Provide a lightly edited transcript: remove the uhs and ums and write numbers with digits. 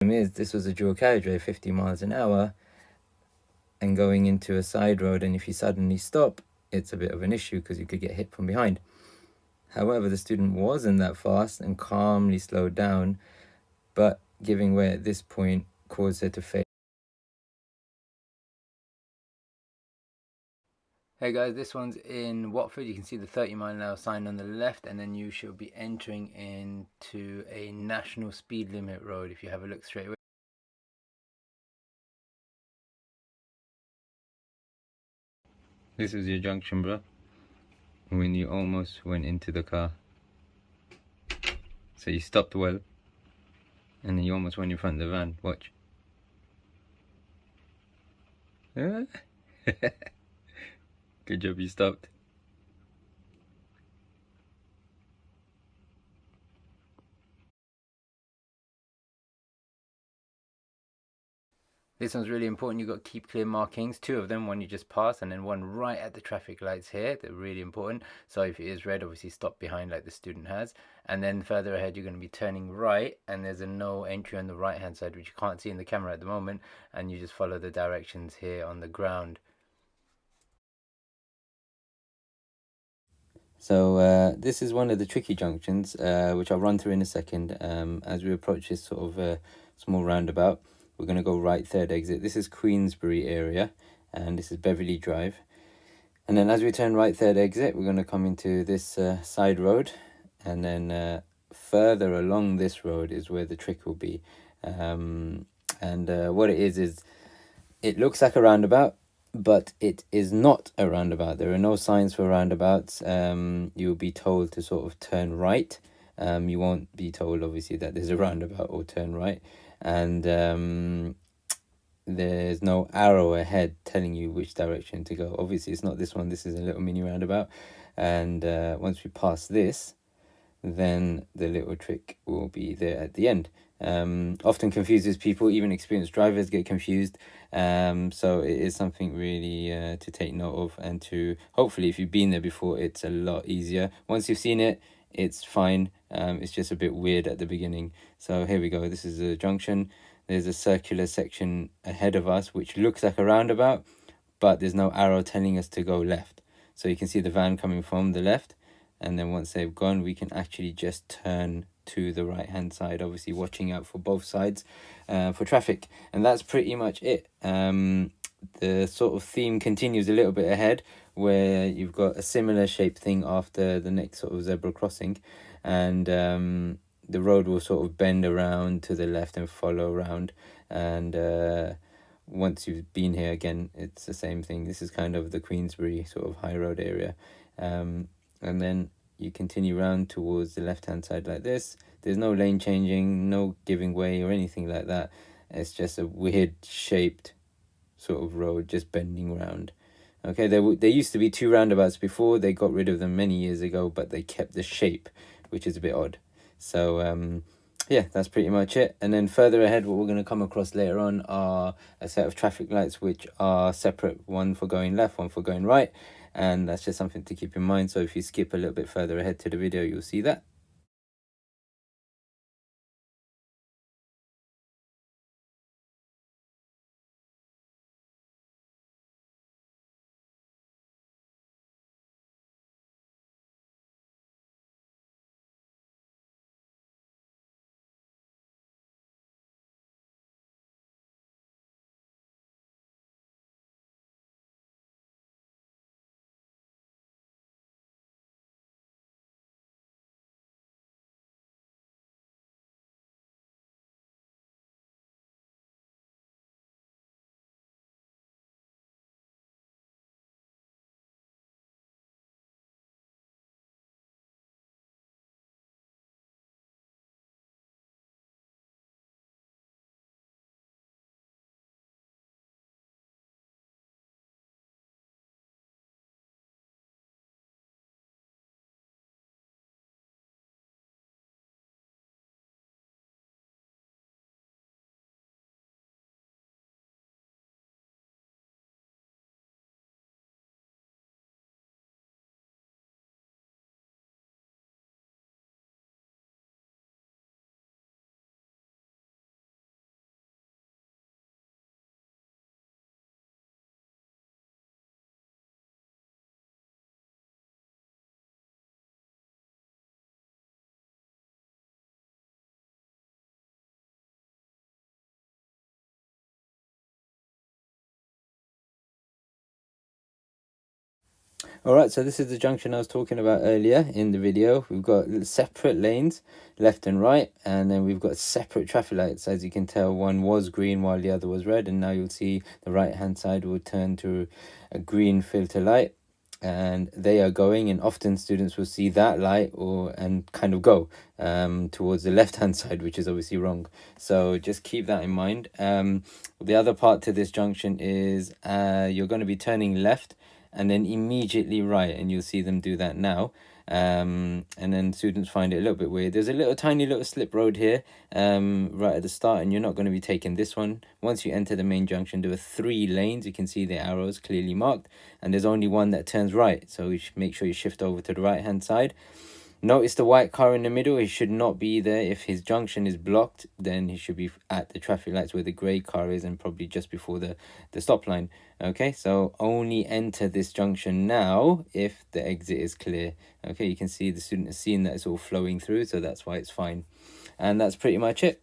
Is this was a dual carriageway, 50 miles an hour, and going into a side road, and if you suddenly stop, it's a bit of an issue because you could get hit from behind. However, the student wasn't that fast and calmly slowed down, but giving way at this point caused her to fail. Hey guys, this one's in Watford. You can see the 30-mile-an-hour sign on the left, and then you should be entering into a national speed limit road if you have a look straight away. This was your junction, bro, when you almost went into the car. So you stopped well, and then you almost went in front of the van. Watch. Good job you stopped. This one's really important. You've got keep clear markings, 2 of them, one you just passed and then one right at the traffic lights here. They're really important. So if it is red, obviously stop behind like the student has. And then further ahead, you're going to be turning right, and there's a no entry on the right hand side, which you can't see in the camera at the moment, and you just follow the directions here on the ground. So this is one of the tricky junctions, which I'll run through in a second. As we approach this sort of small roundabout, we're going to go right third exit. This is Queensbury area, and this is Beverly Drive. And then as we turn right third exit, we're going to come into this side road, and then further along this road is where the trick will be. And what it is it looks like a roundabout, but it is not a roundabout. There are no signs for roundabouts. You'll be told to sort of turn right. You won't be told, obviously, that there's a roundabout or turn right. And there's no arrow ahead telling you which direction to go. Obviously, it's not this one. This is a little mini roundabout. And once we pass this, then the little trick will be there at the end. Often confuses people, even experienced drivers get confused. So it is something really to take note of, and to hopefully, if you've been there before, it's a lot easier. Once you've seen it, it's fine. It's just a bit weird at the beginning. So here we go. This is a junction. There's a circular section ahead of us which looks like a roundabout, but there's no arrow telling us to go left. So you can see the van coming from the left, and then once they've gone, we can actually just turn to the right hand side, obviously watching out for both sides for traffic. And that's pretty much it. The sort of theme continues a little bit ahead, where you've got a similar shaped thing after the next sort of zebra crossing, and the road will sort of bend around to the left and follow around. And once you've been here again, it's the same thing. This is kind of the Queensbury sort of high road area. And then you continue round towards the left hand side like this. There's no lane changing, no giving way or anything like that. It's just a weird shaped sort of road just bending round. Okay, there used to be 2 roundabouts before. They got rid of them many years ago, but they kept the shape, which is a bit odd. So yeah, that's pretty much it. And then further ahead, what we're going to come across later on are a set of traffic lights which are separate, one for going left, one for going right. And that's just something to keep in mind. So if you skip a little bit further ahead to the video, you'll see that. All right, so this is the junction I was talking about earlier in the video. We've got separate lanes, left and right, and then we've got separate traffic lights. As you can tell, one was green while the other was red, and now you'll see the right-hand side will turn to a green filter light, and they are going, and often students will see that light and kind of go towards the left-hand side, which is obviously wrong. So just keep that in mind. The other part to this junction is you're going to be turning left and then immediately right, and you'll see them do that now. And then students find it a little bit weird. There's a tiny little slip road here right at the start, and you're not going to be taking this one. Once you enter the main junction, there are 3 lanes. You can see the arrows clearly marked, and there's only one that turns right, so you should make sure you shift over to the right hand side. Notice the white car in the middle. He should not be there. If his junction is blocked, then he should be at the traffic lights where the grey car is, and probably just before the stop line. Okay, so only enter this junction now if the exit is clear. Okay, you can see the student has seen that it's all flowing through, so that's why it's fine. And that's pretty much it.